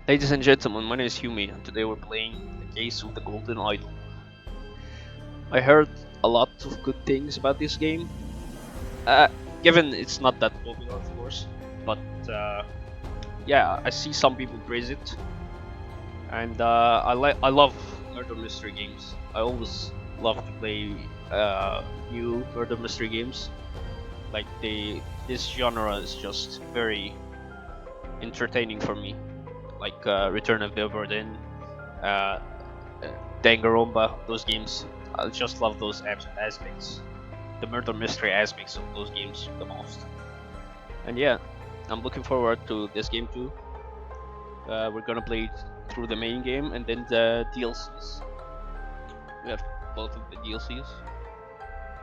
Ladies and gentlemen, my name is Humi, and today we're playing The Case of the Golden Idol. I heard a lot of good things about this game, uh, given it's not that popular, of course, but yeah, I see some people praise it, and I love murder mystery games. I always love to play new murder mystery games. Like this genre is just very entertaining for me. Like Return of the Obra Dinn, uh, Danganronpa, those games. I just love those aspects, the murder mystery aspects of those games the most. And yeah, I'm looking forward to this game too. We're gonna play through the main game and then the DLCs. We have both of the DLCs,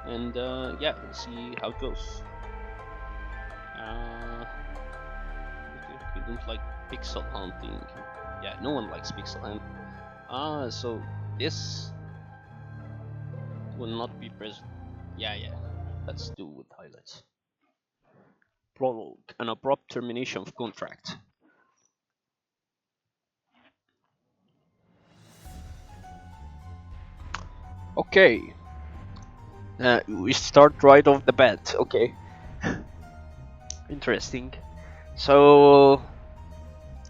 and yeah, we'll see how it goes. We don't like pixel hunting. Yeah, no one likes pixel hunt. So this will not be present. Yeah. Let's do with highlights. Prologue, an abrupt termination of contract. Okay, we start right off the bat. Okay, interesting. So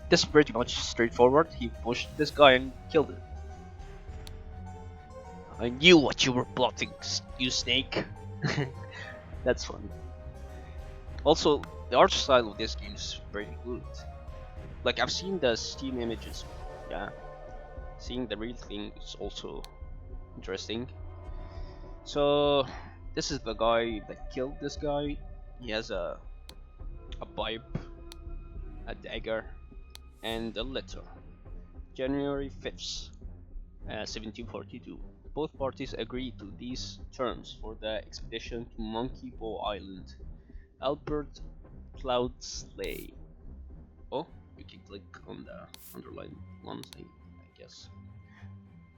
this is pretty much straightforward. He pushed this guy and killed him. I knew what you were plotting, you snake. That's funny. Also, the art style of this game is pretty good. Like I've seen the Steam images. Yeah, seeing the real thing is also interesting. So this is the guy that killed this guy. He has a pipe, a dagger, and a letter. January 5th, 1742. Both parties agreed to these terms for the expedition to Monkey Bow Island. Albert Cloudsley. Oh, you can click on the underlined ones, I guess.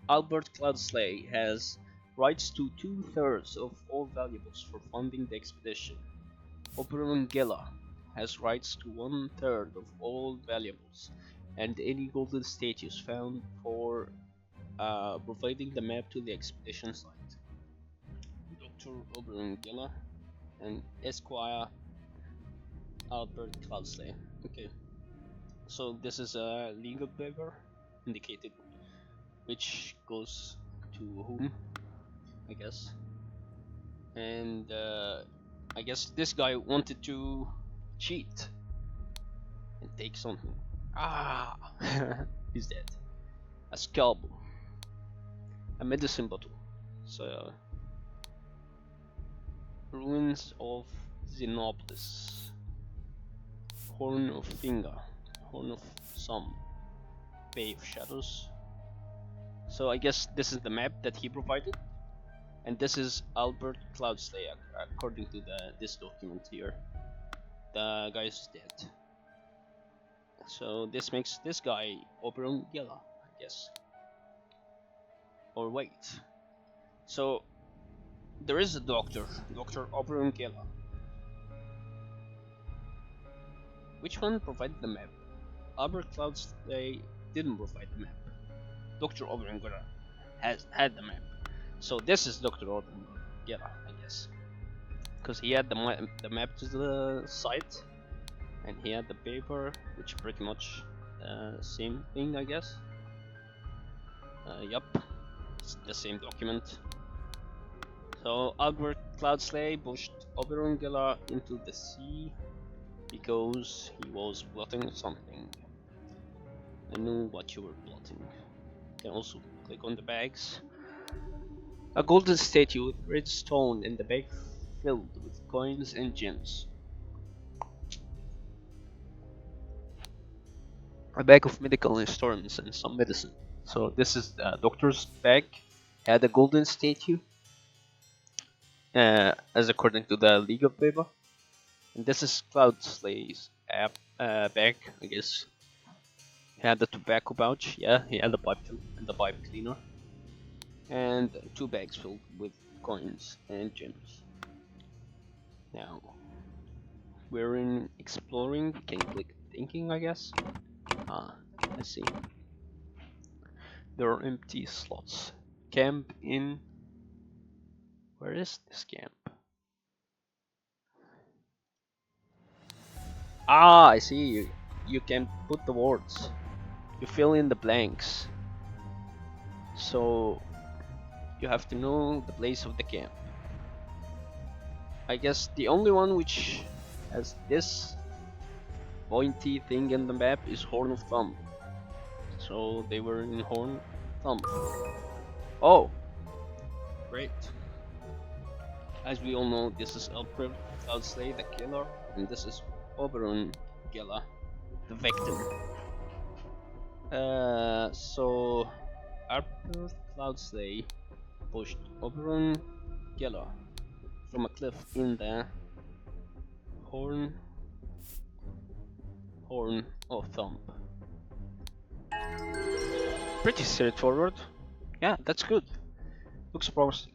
Albert Cloudsley has rights to 2/3 of all valuables for funding the expedition. Oberon Gela has rights to 1/3 of all valuables and any golden statues found for providing the map to the expedition site. Dr. Oberon Gela and Esquire Albert Cloudsley. Okay, so this is a legal paper indicated which goes to whom, I guess. And I guess this guy wanted to cheat and take something. Ah, he's dead. A scalpel, a medicine bottle. So ruins of Xenopolis, Horn of Finger, Horn of Some, Bay of Shadows. So I guess this is the map that he provided, and this is Albert Cloudsley according to this document here. The guy is dead. So this makes this guy Oberon Gela, I guess. Or wait. So there is a doctor, Dr. Oberon Gela. Which one provided the map? Albert Cloudsley didn't provide the map. Dr. Oberon Gela had the map. So this is Dr. Oberon Gela, I guess. Because he had the map to the site, and he had the paper, which pretty much same thing, I guess. Yup, it's the same document. So Albert Cloudsley pushed Oberon Gela into the sea because he was plotting something. I knew what you were plotting. You can also click on the bags. A golden statue with red stone and the bag filled with coins and gems. A bag of medical instruments and some medicine. So this is the doctor's bag. Had a golden statue, as according to the legal paper. And this is Cloudsley's bag, I guess. He had the tobacco pouch, yeah, he had the pipe too, and the pipe cleaner. And 2 bags filled with coins and gems. Now, we're in exploring, can click thinking, I guess. I see. There are empty slots. Camp in. Where is this camp? Ah, I see. You can put the words. You fill in the blanks. So you have to know the place of the camp. I guess the only one which has this pointy thing in the map is Horn of Thumb. So they were in Horn Thumb. Oh, great. As we all know, this is Elfred Cloudsley, the killer, and this is Oberon Gela, the victim. So Arthur Cloudsley pushed Oberon Gela from a cliff in the Horn of Thumb. Pretty straightforward. Yeah, that's good. Looks promising.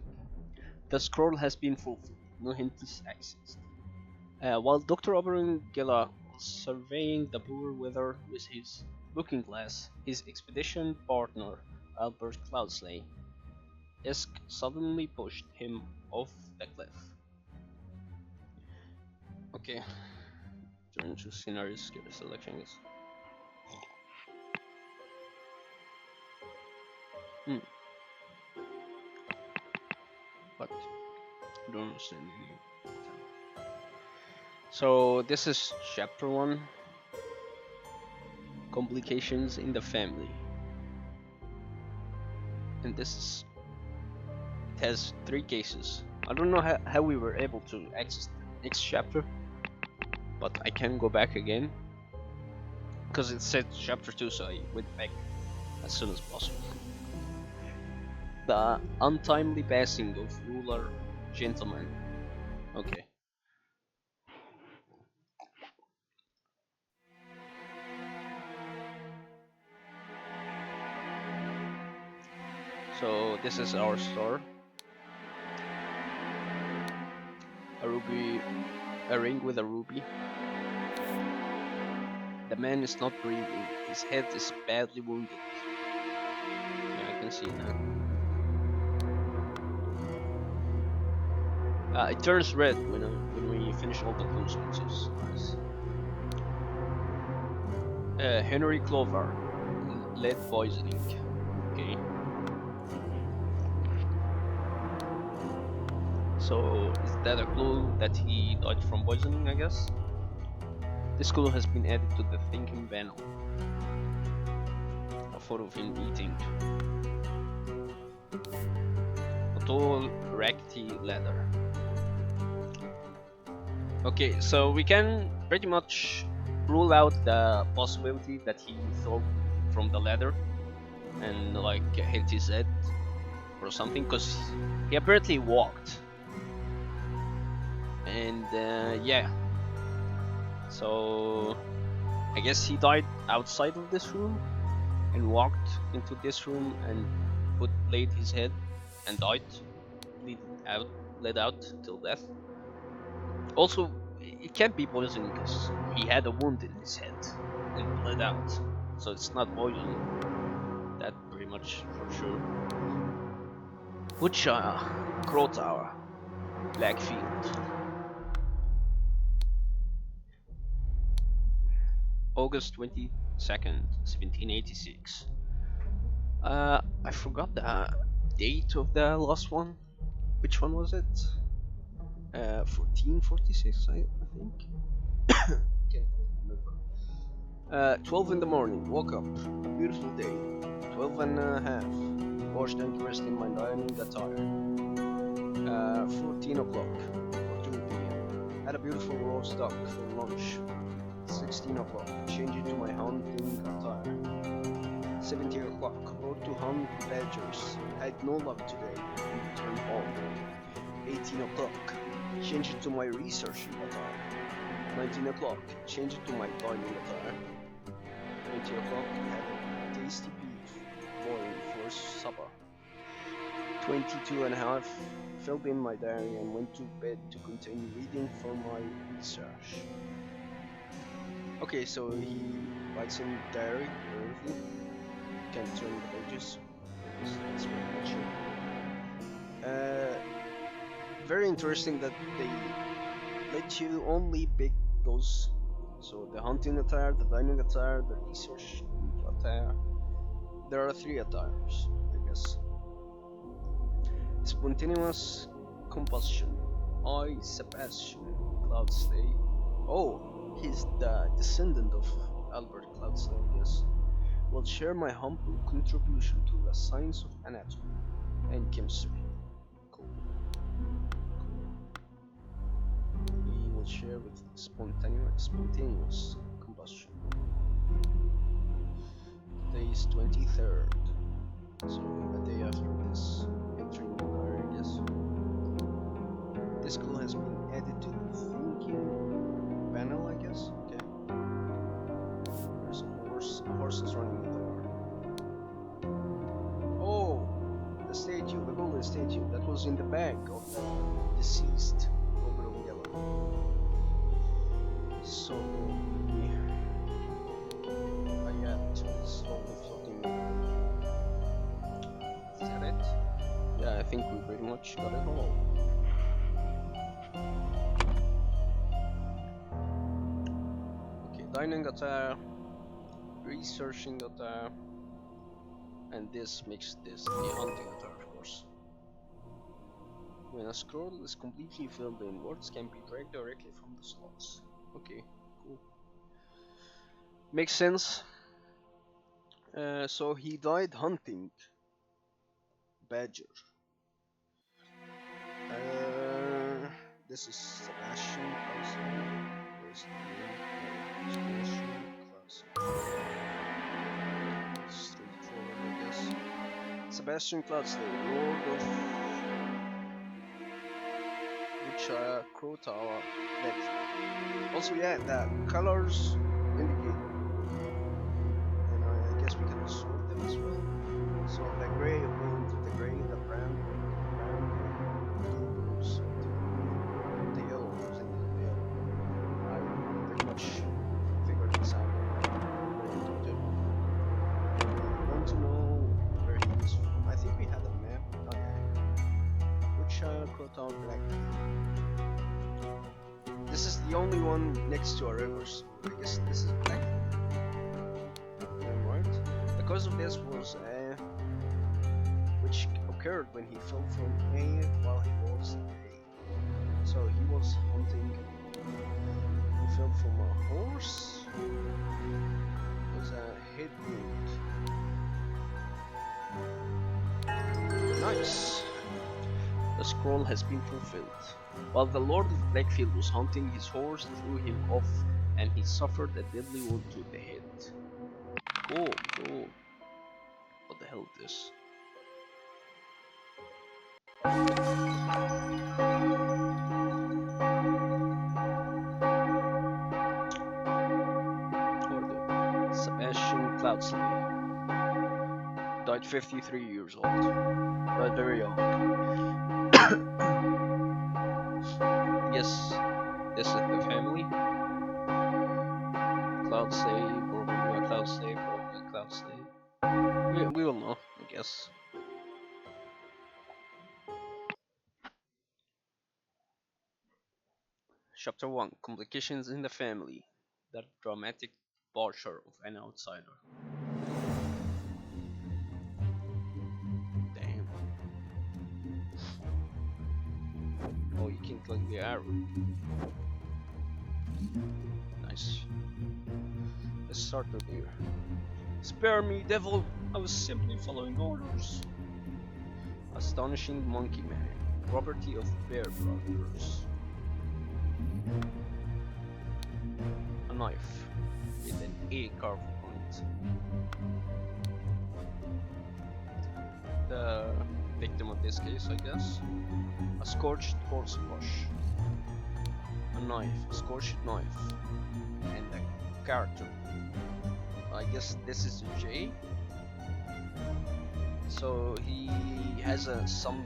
The scroll has been fulfilled. No hint is accessed. While Dr. Oberon Gela was surveying the poor weather with his looking glass, his expedition partner, Albert Cloudsley, Isk suddenly pushed him off the cliff. Okay. Turn to scenarios, skip a selection. What? I don't understand. So this is chapter 1. Complications in the family. And this has 3 cases. I don't know how we were able to access the next chapter, but I can go back again because it said chapter 2, so I went back as soon as possible. The untimely passing of ruler gentleman. Okay. So this is our store. A ruby, a ring with a ruby. The man is not breathing. His head is badly wounded. Yeah, I can see that. It turns red when we finish all the clues, which is nice. Henry Clover, lead poisoning. Okay. So is that a clue that he died from poisoning? I guess. This clue has been added to the thinking panel. A photo of him eating. A tall, raggedy ladder. Okay, so we can pretty much rule out the possibility that he fell from the ladder and like hit his head or something, because he apparently walked. And yeah, so I guess he died outside of this room and walked into this room and laid his head and died, bled out till death. Also, it can't be poison because he had a wound in his head and bled out, so it's not poison. That pretty much for sure. Woodshire, Crow Tower, Blackfield. August 22nd, 1786. I forgot the date of the last one. Which one was it? 1446, I think. Can't remember. 12 in the morning, woke up. A beautiful day. 12 and a half. Washed and dressed in my dining attire. 14 o'clock, or 2 p.m. Had a beautiful roast duck for lunch. 16 o'clock, changed to my hunting attire. 17 o'clock, rode to hunt badgers. Had no luck today, and returned home. 18 o'clock, changed to my researching attire. 19 o'clock, changed to my dining attire. 20 o'clock, had a tasty beef boiled for supper. 22 and a half, filled in my diary and went to bed to continue reading for my research. Okay, so he writes in diary everything. Can turn the pages. That's very much it. Very interesting that they let you only pick those. So the hunting attire, the dining attire, the research attire. There are 3 attires, I guess. Spontaneous combustion. I, Sebastian Cloudsley. Oh, he's the descendant of Albert Cloudsley, I guess. Will share my humble contribution to the science of anatomy and chemistry. Cool. We will share with spontaneous combustion. Today is 23rd, so a day after this entering the diary, I guess. This school has been added to the thinking panel, I guess. Okay. There's a horse. A horse is running in the yard. Oh, the statue, the golden statue that was in the bag of the deceased Robert Geller. So I got slowly floating. Is that it? Yeah, I think we pretty much got it all. Okay, dining attire, researching attire, and this makes this the hunting attire, of course. When a scroll is completely filled in, words can be dragged directly from the slots. Okay, cool. Makes sense. So he died hunting badger. This is Sebastian Clausen. Where's the name? Sebastian Clausen. Straightforward, I guess. Sebastian Clausen, Lord of Bucha Crow Tower. Also, yeah, the colors indicate, and I guess we can sort them as well. So the gray will go into the gray, the brown goes to the yellow goes into the yellow. I pretty much figured this out. I want to know where he is from. I think we had a map. Okay. Which Crotown Black? This is the only one next to our rivers. I guess this is Black. Right? The cause of this was which occurred when he fell from A while he was A. So he was hunting. He fell from a horse. It was a head wound. Nice. The scroll has been fulfilled. While the Lord of Blackfield was hunting, his horse threw him off, and he suffered a deadly wound to the head. Oh, cool. What the hell is this? Order. Sebastian Cloudsley. Died 53 years old. But very young. Yes, this is the family. Cloudsley, Boromir Cloudsley, Boromir Cloudsley. We will know, I guess. Chapter 1 Complications in the Family. The dramatic departure of an outsider. Damn. Oh, you can click the arrow. Nice. Let's start with here. Spare me, devil! I was simply following orders. Astonishing Monkey Man. Property of Bear Brothers. A knife with an A carved on it. The victim of this case, I guess. A scorched horseflesh. A knife, a scorched knife. And a character. I guess this is a J. So he has some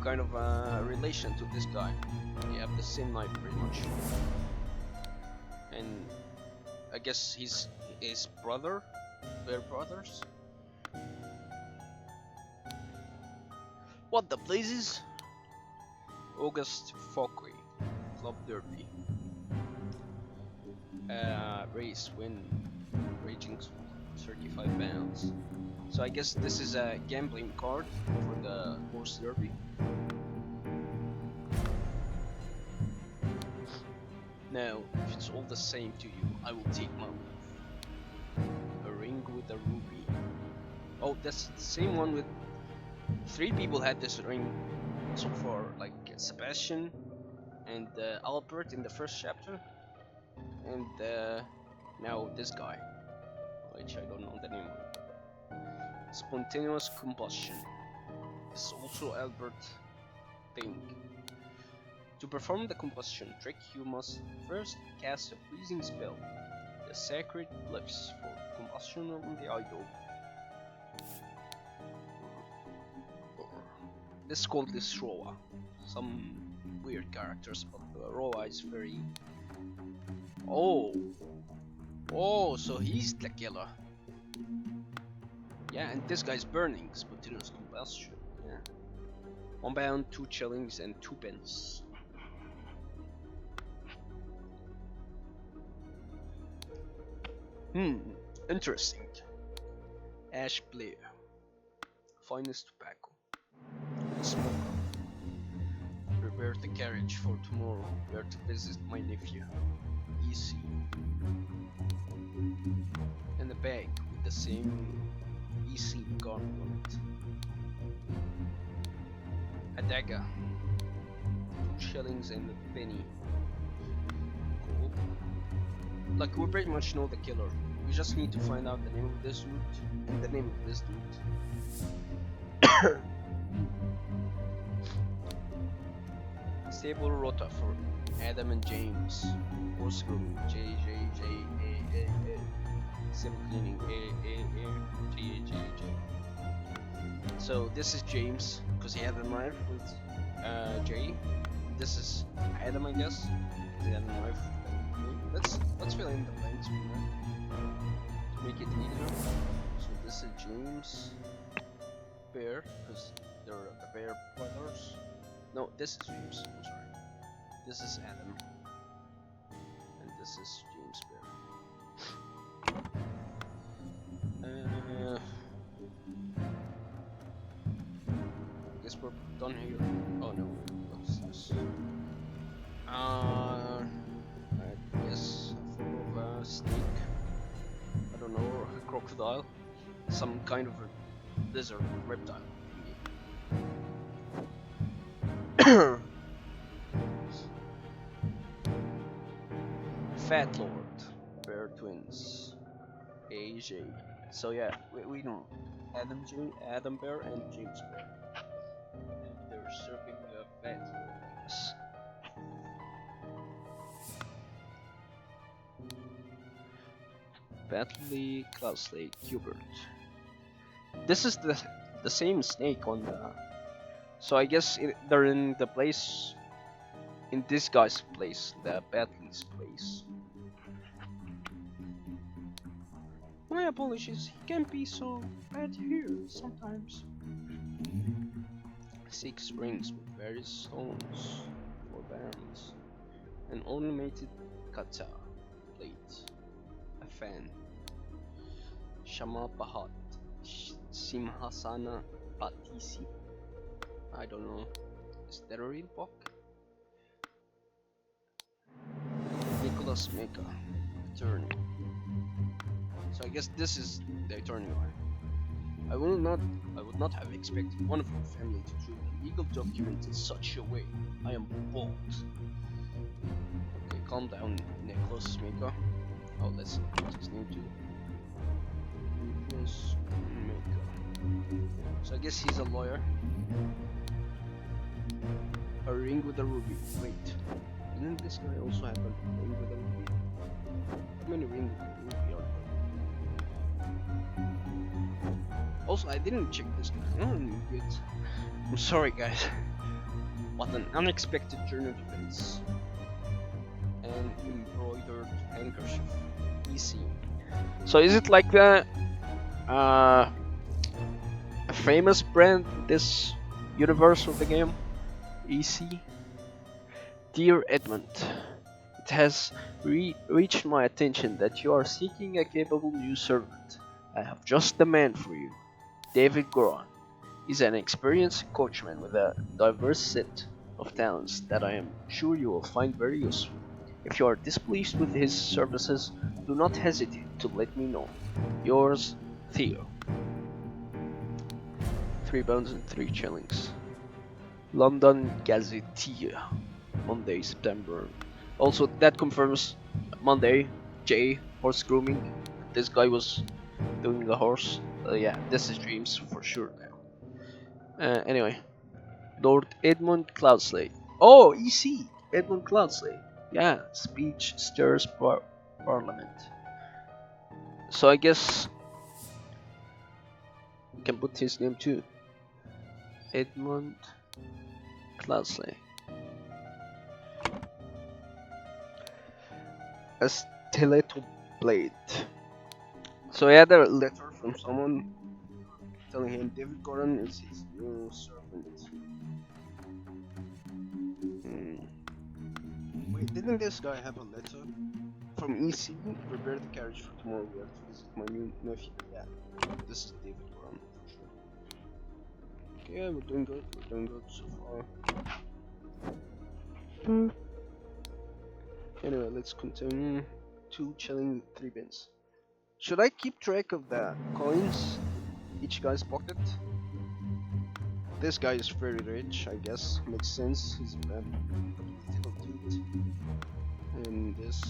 kind of relation to this guy. They have the same knife pretty much. And I guess he's his brother. They're brothers. What the blazes? August Fockery, Club Derby. Race win, raging 35 pounds. So I guess this is a gambling card for the horse derby. Now, if it's all the same to you, I will take my oath. A ring with a ruby. Oh, that's the same one with 3 people had this ring so far, like Sebastian and Albert in the first chapter, and now this guy, which I don't know the name of. Spontaneous combustion. This is also Albert thing. To perform the combustion trick, you must first cast a freezing spell. The sacred glyphs for combustion on the idol. This is called this Roa. Some weird characters, but Roa is very... Oh, so he's the killer. Yeah, and this guy's burning, spontaneous combustion. Yeah. 1 pound, 2 shillings, and 2 pence. Interesting. Ash Blair. Finest tobacco. Smoke. Prepare the carriage for tomorrow, where to visit my nephew. Easy. And a bag with the same easy garment on it. A dagger. 2 shillings and a penny. Cool. Like, we pretty much know the killer. We just need to find out the name of this dude and the name of this dude. Stable rota for Adam and James. Horse grooming. J. Stable cleaning. J. So this is James because he had a knife with J. This is Adam, I guess. He had a knife. Let's fill in the blanks to make it easier. So this is James Bear, because they're the Bear brothers. No, this is James. I'm sorry. This is Adam, and this is James Bear. I guess we're done here. Oh no, what's this? I guess a form of a snake. I don't know, or a crocodile. Some kind of a lizard reptile thingy. Fat Lord, Bear Twins, AJ. So yeah, we know Adam Bear and James Bear. And they're serving the Fat Lords. Batley, Cloudsley, Hubert. This is the same snake on the... So I guess they're in the place... In this guy's place, the Batley's place. My apologies, he can be so bad here sometimes. 6 rings with various stones, 4 bands, an ornamented kata plate, a fan. Shama Bahat, Simhasana Patisi. I don't know. Is that a real book? Nicholas Mecca, attorney. So I guess this is the attorney line. I would not have expected one of your family to treat a legal document in such a way. I am bold. Okay, calm down, Nicholas Mecca. Oh, let's put his name too. Nicholas Mecca. So I guess he's a lawyer. A ring with a ruby. Wait. Didn't this guy also have a ring with a ruby? How many rings with a ruby are there? Also, I didn't check this guy. I'm sorry, guys. What an unexpected turn of events. An embroidered handkerchief. EC. So is it like a famous brand in this universe of the game? EC? Dear Edmund, it has reached my attention that you are seeking a capable new servant. I have just the man for you. David Goran is an experienced coachman with a diverse set of talents that I am sure you will find very useful. If you are displeased with his services, do not hesitate to let me know. Yours, Theo. £3 and 3 shillings. London Gazetteer, Monday, September. Also, that confirms Monday, J, horse grooming. This guy was doing a horse. Yeah, this is dreams for sure now. Anyway, Lord Edmund Cloudsley. Oh, EC, Edmund Cloudsley. Yeah, speech stirs Parliament. So I guess we can put his name too. Edmund Cloudsley. A stiletto blade. So I had a letter from someone telling him David Gordon is his new servant. Wait, didn't this guy have a letter from EC? Prepare the carriage for tomorrow. We have to visit my new nephew. Yeah, this is David Gordon for sure. Okay, we're doing good. We're doing good so far. Anyway, let's continue. 2 shilling, 3 bins. Should I keep track of the coins each guy's pocket? This guy is very rich, I guess. Makes sense. He's a little dude. And this.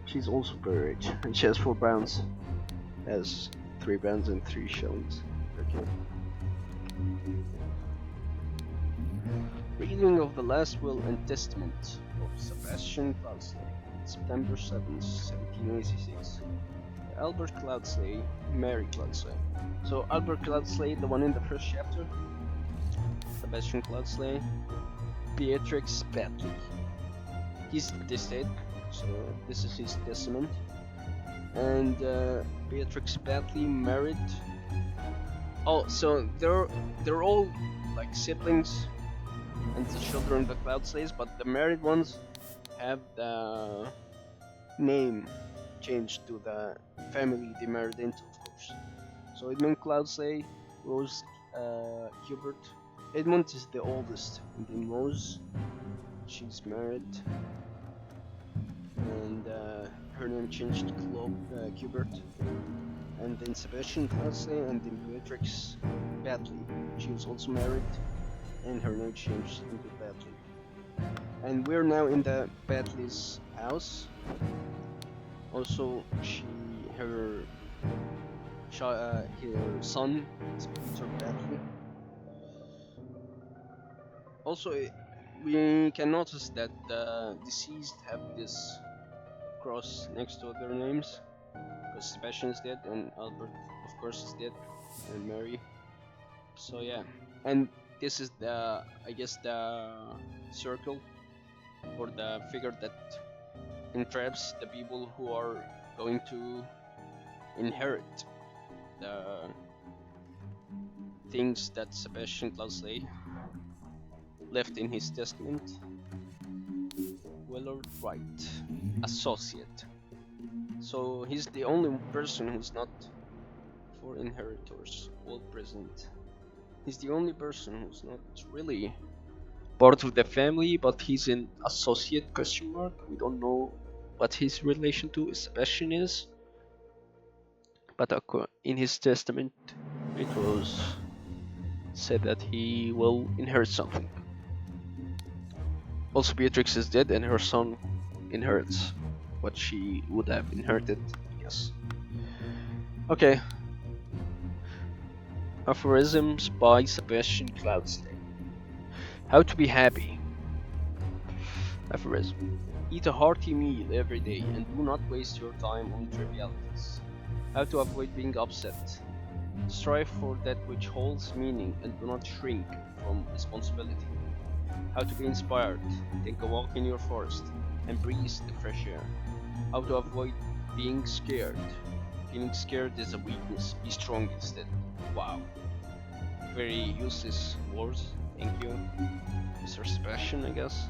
She's also very rich, and she has £4. Has £3 and 3 shillings. Okay. Reading of the last will and testament of Sebastian Cloudsley, September 7th, 1786. Albert Cloudsley, Mary Cloudsley. So Albert Cloudsley, the one in the first chapter. Sebastian Cloudsley, Beatrix Batley. He's deceased, so this is his testament. And Beatrix Batley married. Oh, so they're all like siblings and the children of the Cloudsleys, but the married ones have the name changed to the family they married into, of course. So Edmund Cloudsley, Rose Hubert. Edmund is the oldest, and then Rose, she's married, and her name changed to Hubert. And then Sebastian Cloudsley, and then Beatrix Batley. She was also married, and her name changed into Batley. And we're now in the Batley's house. Also, her son is Peter Batley. Also, we can notice that the deceased have this cross next to their names, because Sebastian is dead, and Albert, of course, is dead, and Mary. So yeah, and this is the, I guess, the circle or the figure that entraps the people who are going to inherit the things that Sebastian Cloudsley left in his testament. Willard Wright, associate. So he's the only person who's not for inheritors, all present. He's the only person who's not really part of the family, but he's an associate ? We don't know what his relation to Sebastian is. But in his testament, it was said that he will inherit something. Also, Beatrix is dead, and her son inherits what she would have inherited, yes. Okay. Aphorisms by Sebastian Cloudsley. How to be happy. Aphorism. Eat a hearty meal every day and do not waste your time on trivialities. How to avoid being upset. Strive for that which holds meaning and do not shrink from responsibility. How to be inspired, take a walk in your forest, and breathe the fresh air. How to avoid being scared. Feeling scared is a weakness, be strong instead. Wow. Very useless words, thank you. Mr. Sebastian, I guess.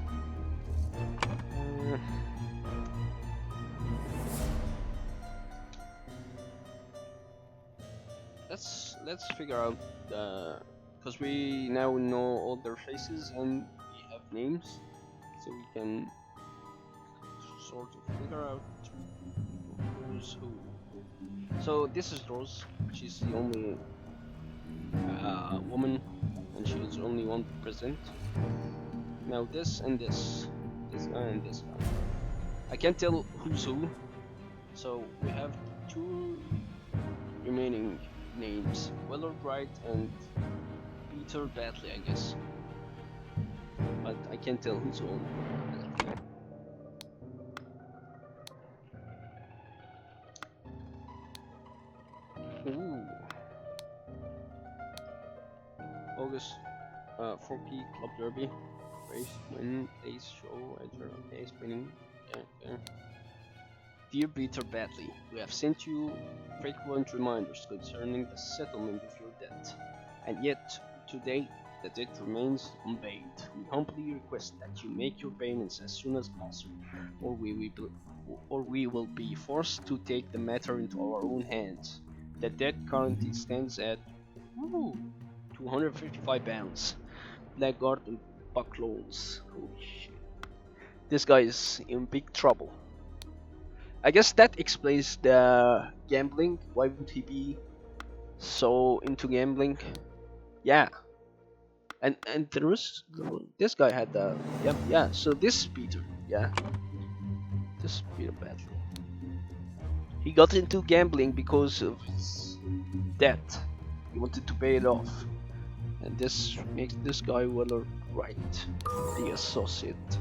Uh, let's figure out because we now know all their faces and we have names, so we can sort of figure out who's who. So this is Rose. She's the only woman, and she's the only one present. Now this and this guy and this guy. I can't tell who's who. So we have two remaining names: Willard Bright and Peter Batley, I guess. But I can't tell who's who. Ooh. August 4P Club Derby. Race win, place show, enter, okay, spinning. Okay. Dear Peter Batley, we have sent you frequent reminders concerning the settlement of your debt, and yet, today, the debt remains unpaid. We humbly request that you make your payments as soon as possible, or we will be forced to take the matter into our own hands. The debt currently stands at 255 pounds. Blackguard and buckloads. Holy shit. This guy is in big trouble. I guess that explains the gambling. Why would he be so into gambling? Yeah. And there was this guy had the yeah. So this Peter, yeah, this Peter Batley. He got into gambling because of his debt. He wanted to pay it off, and this makes this guy Willard Wright the associate.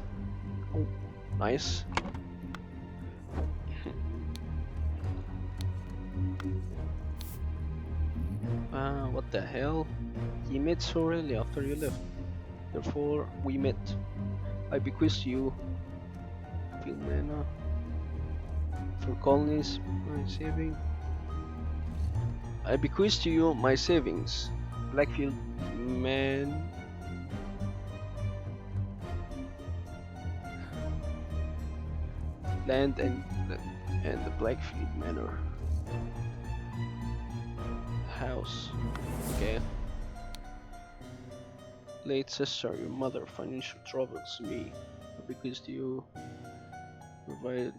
Oh, nice. What the hell? He met so early after you left. Therefore, we met. I bequeath you field mana for colonies, my saving. I bequeath to you my savings. Blackfield man. Land and the Blackfield Manor. House. Okay. Late sister, your mother, financial troubles me. Because you provide.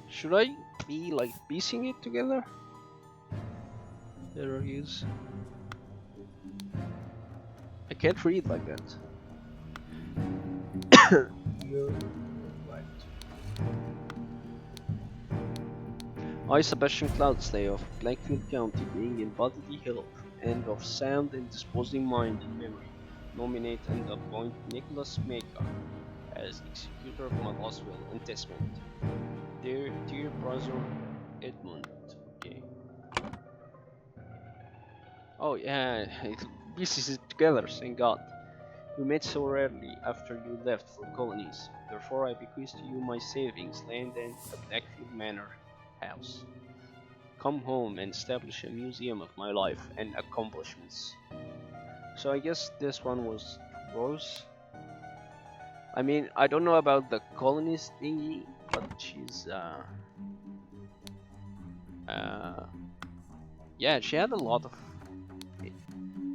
Should I be like piecing it together? There he is. I can't read like that. You're right. I, Sebastian Cloudsley of Blackfield County, being in bodily health and of sound and disposing mind and memory, nominate and appoint Nicholas Maker as executor of my last will and testament. Dear brother Edmund. Okay. Oh yeah, it pieces it together, thank God. We met so rarely after you left for colonies. Therefore I bequeath to you my savings, land and the Blackfield Manor house. Come home and establish a museum of my life and accomplishments. So I guess this one was Rose. I mean, I don't know about the colonist thingy, but she's yeah, she had a lot of,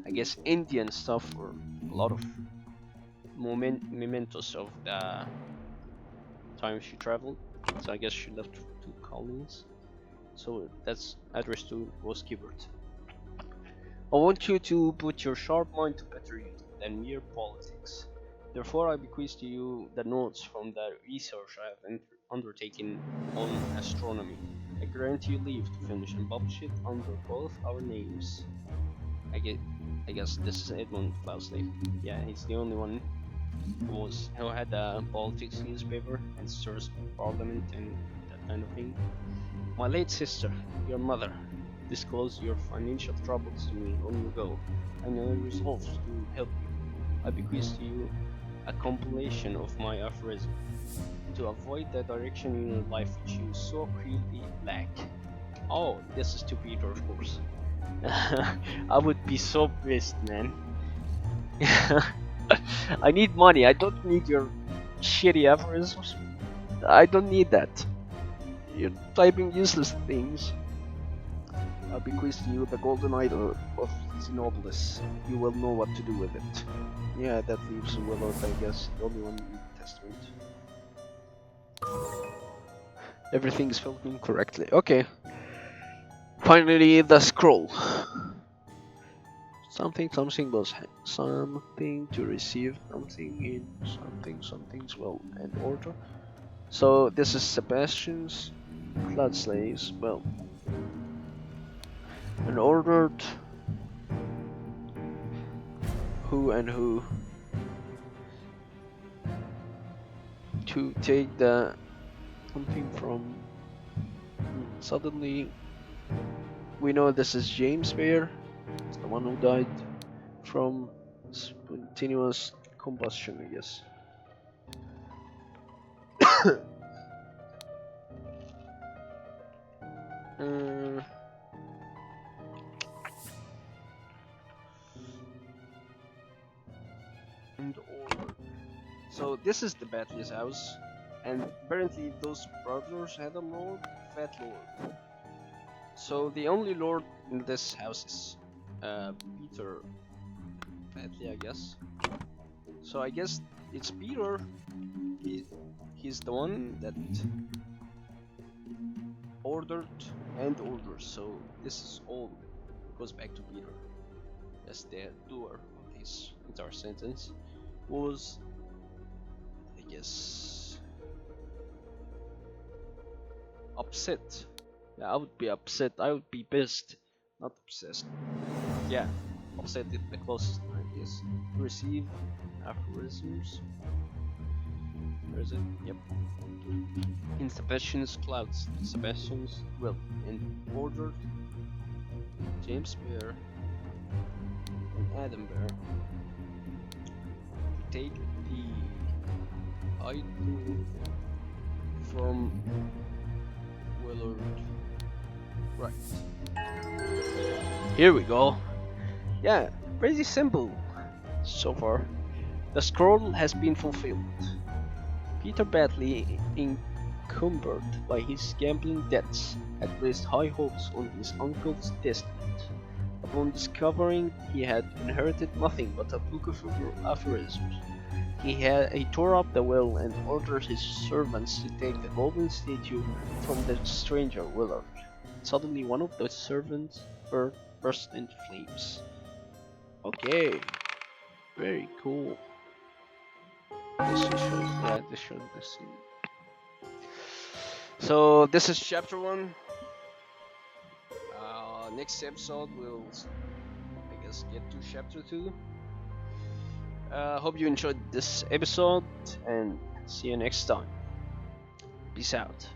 I guess, Indian stuff, or a lot of mementos of the time she traveled. So I guess she left 2 colonies. So that's addressed to Rose Gibbert. I want you to put your sharp mind to better use than mere politics. Therefore, I bequeath to you the notes from the research I have undertaken on astronomy. I grant you leave to finish and publish it under both our names. I guess this is Edmund Cloudsley. Yeah, he's the only one who had a politics newspaper and serves parliament and that kind of thing. My late sister, your mother, disclosed your financial troubles to me long ago, and I resolved to help you. I bequeath to you a compilation of my aphorisms to avoid the direction in your life which you so clearly lack. Oh, this is to Peter, of course. I would be so pissed, man. I need money. I don't need your shitty aphorisms. I don't need that. You're typing useless things. I bequeath to you the golden idol of Xenobolus. You will know what to do with it. Yeah, that leaves Willard, I guess, the only one in the Testament. Everything is filled in correctly. Okay. Finally, the scroll. Something was something to receive something in something's will and order. So this is Sebastian's blood slaves. Well, and ordered who and who to take the something from. Suddenly, we know this is James Bear. It's the one who died from spontaneous combustion, I guess. And order. So this is the Batley's house, and apparently those brothers had a lord, Fat Lord. So the only lord in this house is Peter Batley, I guess. So I guess it's Peter. He's the one that ordered and orders. So this is all goes back to Peter. As the doer of this entire sentence was, I guess, upset. Yeah, I would be upset. I would be pissed, not obsessed. Yeah, upset is the closest, I guess. Receive aphorisms. Where is it? Yep. In Sebastian's clouds, Sebastian's will, and ordered James Bear and Adam Bear to take the idol from Willard. Right. Here we go. Yeah, pretty simple so far. The scroll has been fulfilled. Peter Batley, encumbered by his gambling debts, had placed high hopes on his uncle's testament. Upon discovering he had inherited nothing but a book of aphorisms, he tore up the will and ordered his servants to take the golden statue from the stranger Willard. Suddenly, one of the servants burst into flames. Okay, very cool. This shows the scene. So this is chapter 1. Next episode we'll, I guess, get to chapter 2. Hope you enjoyed this episode and see you next time. Peace out.